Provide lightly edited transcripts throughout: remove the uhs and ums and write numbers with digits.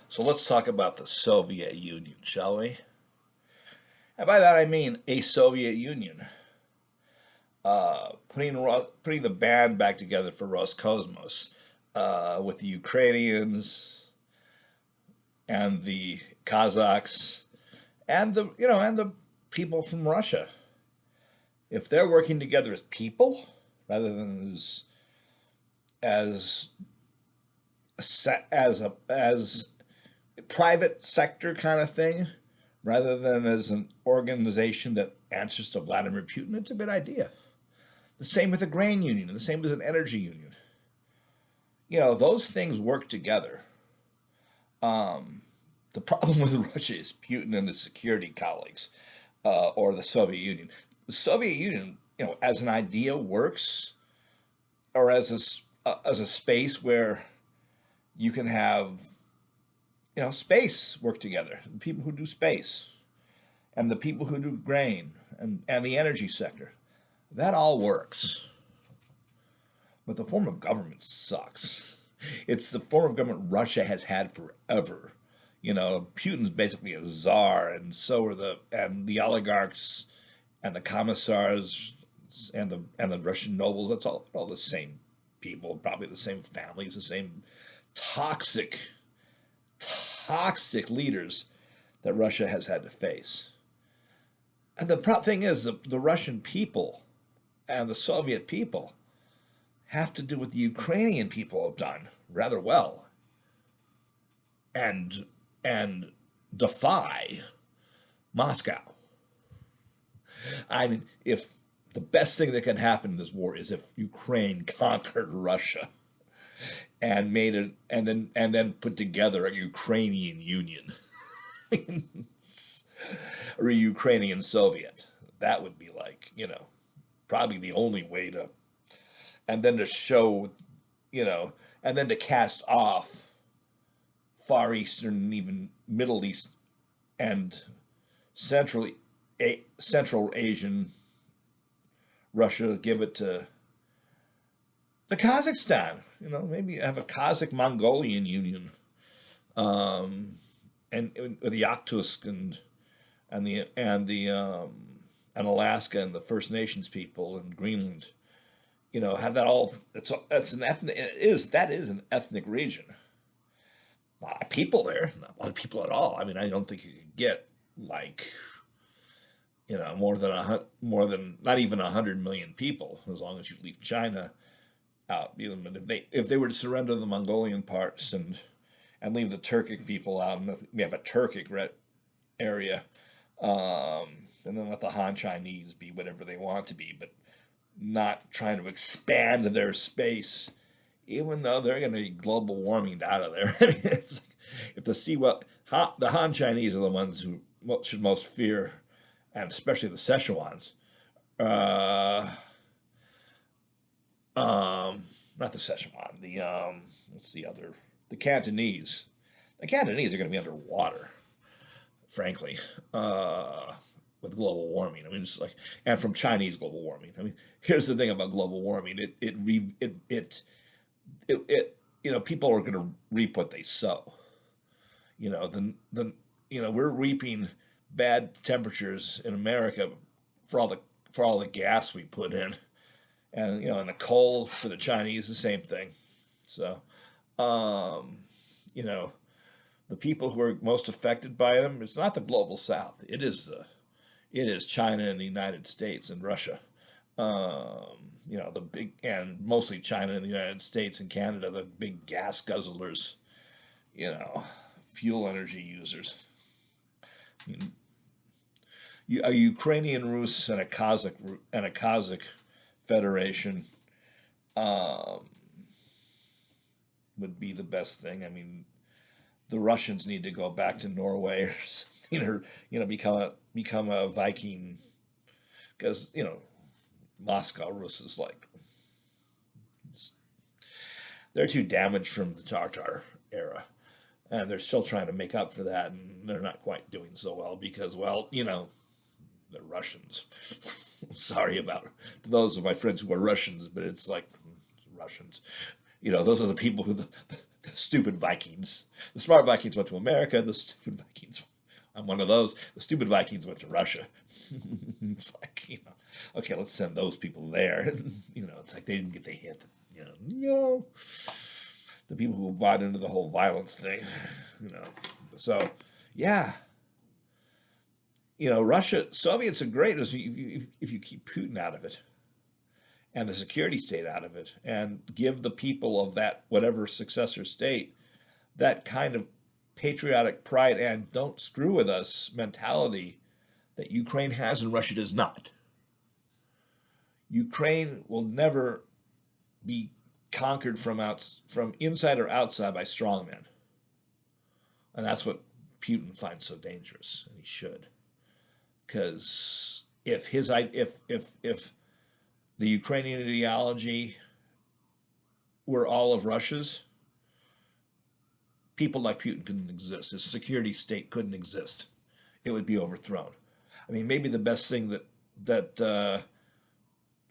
So let's talk about the Soviet Union, shall we? And by that I mean a Soviet Union. Putting the band back together for Roscosmos with the Ukrainians and the Kazakhs and the people from Russia. If they're working together as people rather than as as private sector kind of thing, rather than as an organization that answers to Vladimir Putin, it's a good idea. The same with the grain union, and the same with an energy union. Those things work together. The problem with Russia is Putin and his security colleagues, or the Soviet Union. The Soviet Union, as an idea works, or as a space where you can have space work together. The people who do space and the people who do grain and the energy sector. That all works. But the form of government sucks. It's the form of government Russia has had forever. Putin's basically a czar, and so are the oligarchs and the commissars and the Russian nobles. That's all the same people, probably the same families, the same toxic leaders that Russia has had to face. And the thing is, the Russian people and the Soviet people have to do what the Ukrainian people have done rather well, and defy Moscow. I mean, if the best thing that can happen in this war is if Ukraine conquered Russia and made it, and then put together a Ukrainian Union or a Ukrainian Soviet. That would be like, probably the only way to, and then to show, and then to cast off Far Eastern and even Middle East and Central Asian Russia, give it to the Kazakhstan. Maybe have a Kazakh Mongolian Union, and with the Yakutsk and Alaska and the First Nations people and Greenland. Have that all. That's an ethnic. That is an ethnic region. A lot of people there, not a lot of people at all. I mean, I don't think you could get like, more than not even 100 million people, as long as you leave China out. But if they were to surrender the Mongolian parts and leave the Turkic people out, and we have a Turkic area, and then let the Han Chinese be whatever they want to be, but not trying to expand their space, even though they're going to be global warming out of there. I mean, it's like, the Han Chinese are the ones who should most fear, and especially the Szechuans. Not the Szechuan. What's the other? The Cantonese. The Cantonese are going to be underwater, frankly, with global warming. I mean, it's like, and from Chinese global warming. I mean, here's the thing about global warming. People are going to reap what they sow. We're reaping bad temperatures in America for all the gas we put in, and and the coal for the Chinese, the same thing. So, the people who are most affected by them, it's not the global South. It is China and the United States and Russia. The big, and mostly China and the United States and Canada, the big gas guzzlers, fuel energy users. I mean, a Ukrainian Rus and a Kazakh federation would be the best thing. I mean, the Russians need to go back to Norway or something, or become a Viking, because Moscow Rus is like, they're too damaged from the Tartar era, and they're still trying to make up for that, and they're not quite doing so well because, they're Russians. Sorry about those of my friends who are Russians, but it's like Russians. Those are the people who stupid Vikings. The smart Vikings went to America. The stupid Vikings, I'm one of those. The stupid Vikings went to Russia. It's like, okay, let's send those people there. It's like they didn't get the hint. The people who bought into the whole violence thing. So yeah. Russia, Soviets are great if you keep Putin out of it and the security state out of it and give the people of that whatever successor state that kind of patriotic pride and don't screw with us mentality that Ukraine has and Russia does not. Ukraine will never be conquered from inside or outside by strongmen. And that's what Putin finds so dangerous, and he should. Because if the Ukrainian ideology were all of Russia's, people like Putin couldn't exist. His security state couldn't exist. It would be overthrown. I mean, maybe the best thing that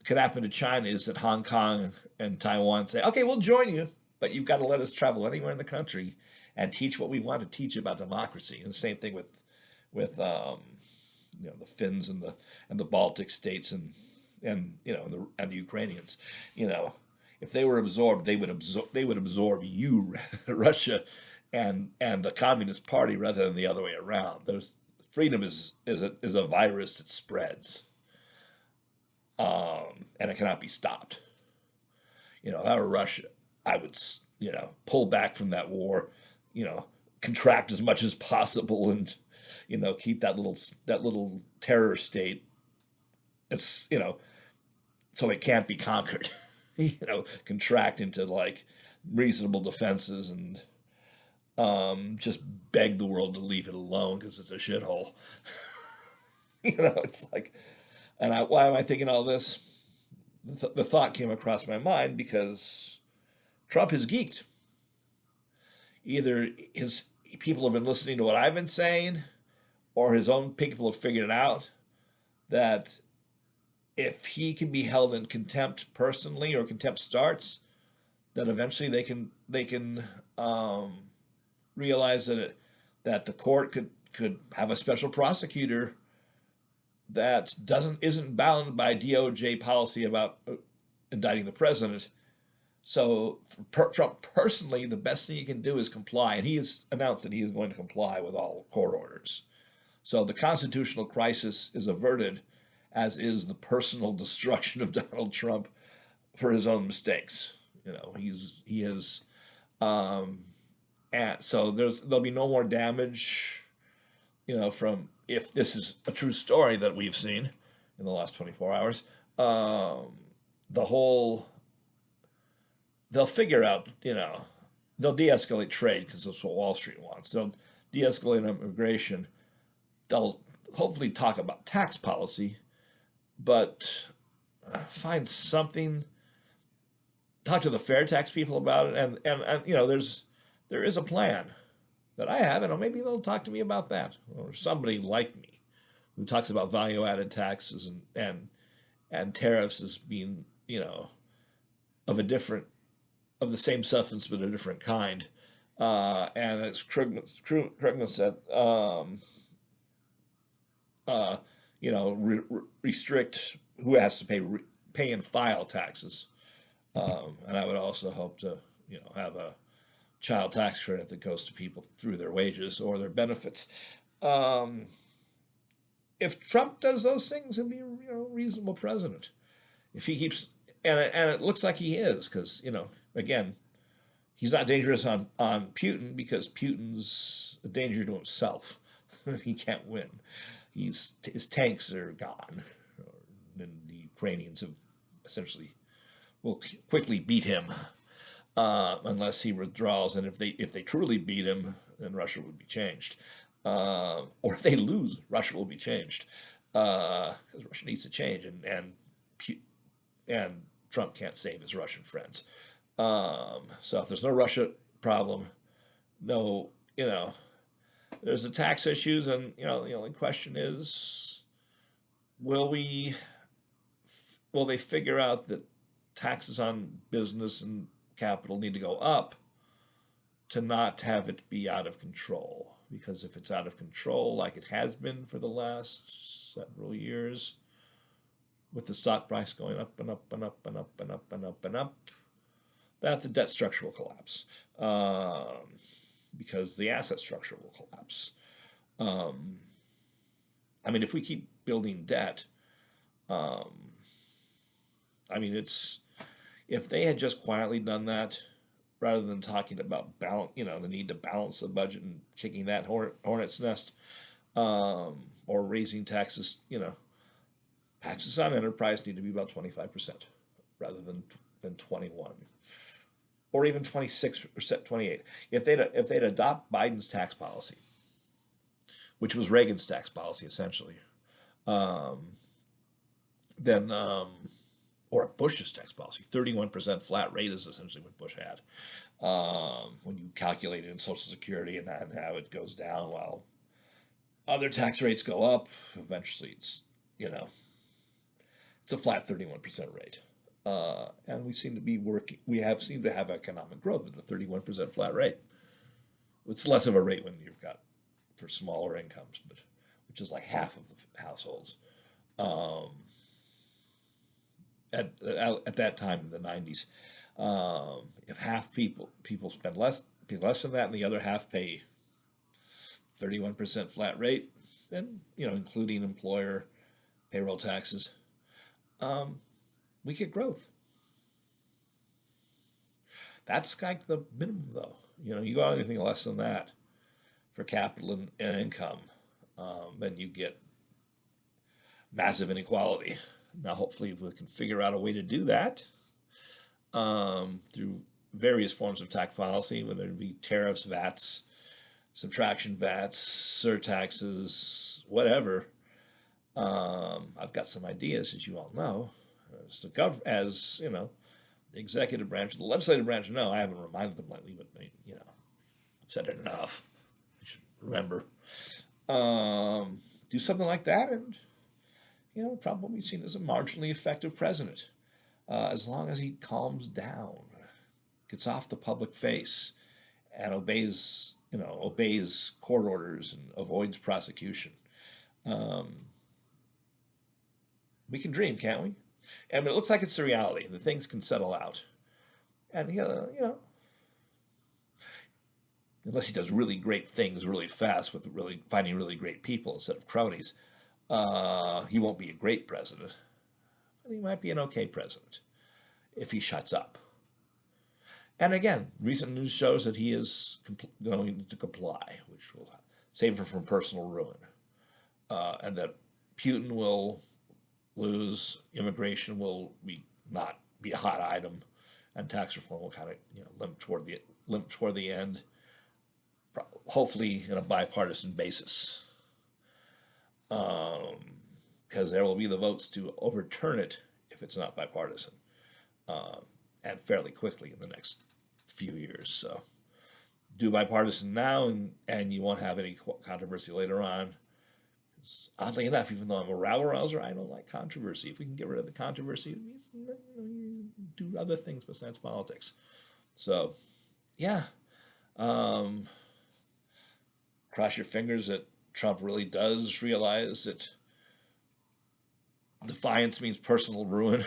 could happen to China is that Hong Kong and Taiwan say, okay, we'll join you, but you've got to let us travel anywhere in the country and teach what we want to teach about democracy. And the same thing with the Finns and the Baltic states and the Ukrainians. If they were absorbed, they would absorb you, Russia, and the Communist Party rather than the other way around. Freedom is a virus that spreads, and it cannot be stopped. If I were Russia, I would pull back from that war, contract as much as possible, and keep that little terror state. It's so it can't be conquered. Contract into like reasonable defenses and just beg the world to leave it alone because it's a shithole. It's like, and why am I thinking all this? The thought came across my mind because Trump is geeked. Either his people have been listening to what I've been saying, or his own people have figured it out that if he can be held in contempt personally, or contempt starts, that eventually they can realize that the court could have a special prosecutor that isn't bound by DOJ policy about indicting the president. So for Trump personally, the best thing he can do is comply, and he has announced that he is going to comply with all court orders. So the constitutional crisis is averted, as is the personal destruction of Donald Trump for his own mistakes. He is, and so there'll be no more damage, from, if this is a true story that we've seen in the last 24 hours, they'll figure out, they'll de-escalate trade because that's what Wall Street wants. They'll de-escalate immigration. They'll hopefully talk about tax policy, but find something, talk to the fair tax people about it. And there is a plan that I have, and maybe they'll talk to me about that, or somebody like me who talks about value-added taxes and tariffs as being, of the same substance but a different kind. And as Krugman said, restrict who has to pay and file taxes. And I would also hope to, have a child tax credit that goes to people through their wages or their benefits. If Trump does those things, he'll be a reasonable president. If he keeps, and it looks like he is, because again, he's not dangerous on Putin because Putin's a danger to himself. He can't win. His tanks are gone, and the Ukrainians have essentially will quickly beat him unless he withdraws. And if they truly beat him, then Russia would be changed. Or if they lose, Russia will be changed because Russia needs to change, and Trump can't save his Russian friends. So if there's no Russia problem, there's the tax issues, and the only question is, will they figure out that taxes on business and capital need to go up to not have it be out of control. Because if it's out of control, like it has been for the last several years, with the stock price going up and up and up and up and up and up and up, that the debt structure will collapse. Because the asset structure will collapse. I mean, if we keep building debt, I mean, if they had just quietly done that, rather than talking about the need to balance the budget and kicking that hornet's nest, or raising taxes, taxes on enterprise need to be about 25% rather than 21, or even 26%, 28. If they'd adopt Biden's tax policy, which was Reagan's tax policy essentially, then or Bush's tax policy, 31% flat rate is essentially what Bush had. When you calculate it in Social Security and how it goes down while other tax rates go up, eventually it's a flat 31% rate. And we seem to be seem to have economic growth at a 31% flat rate. It's less of a rate when you've got for smaller incomes, but which is like half of the households. At that time in the 90s, if half people spend less than that, and the other half pay 31% flat rate, then including employer payroll taxes, we get growth. That's like the minimum, though. You go anything less than that for capital and income, then you get massive inequality. Now, hopefully, we can figure out a way to do that through various forms of tax policy, whether it be tariffs, VATs, subtraction VATs, surtaxes, whatever. I've got some ideas, as you all know. As the executive branch, the legislative branch, no, I haven't reminded them lately, but I've said it enough. You should remember. Do something like that, and Trump will be seen as a marginally effective president, as long as he calms down, gets off the public face, and obeys court orders and avoids prosecution. We can dream, can't we? And it looks like it's the reality. The things can settle out, and unless he does really great things really fast with finding really great people instead of cronies, he won't be a great president, but he might be an okay president if he shuts up. And again, recent news shows that he is going to comply, which will save him from personal ruin, and that Putin will lose, immigration will not be a hot item, and tax reform will kind of limp toward the end, hopefully on a bipartisan basis. Because there will be the votes to overturn it if it's not bipartisan, and fairly quickly in the next few years. So do bipartisan now, and you won't have any controversy later on. Oddly enough, even though I'm a rabble-rouser, I don't like controversy. If we can get rid of the controversy, it means you do other things besides politics. So, yeah. Cross your fingers that Trump really does realize that defiance means personal ruin,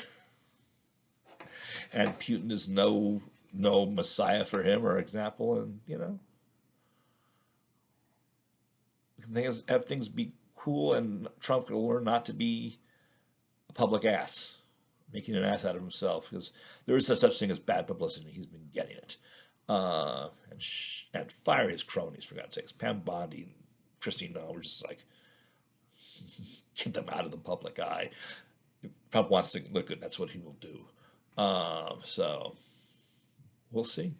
and Putin is no messiah for him or example, and have things be cool, and Trump will learn not to be a public ass, making an ass out of himself, because there is no such thing as bad publicity. He's been getting it, and fire his cronies, for God's sakes. Pam Bondi and Christine Noel were just like, get them out of the public eye. If Trump wants to look good, that's what he will do. So we'll see.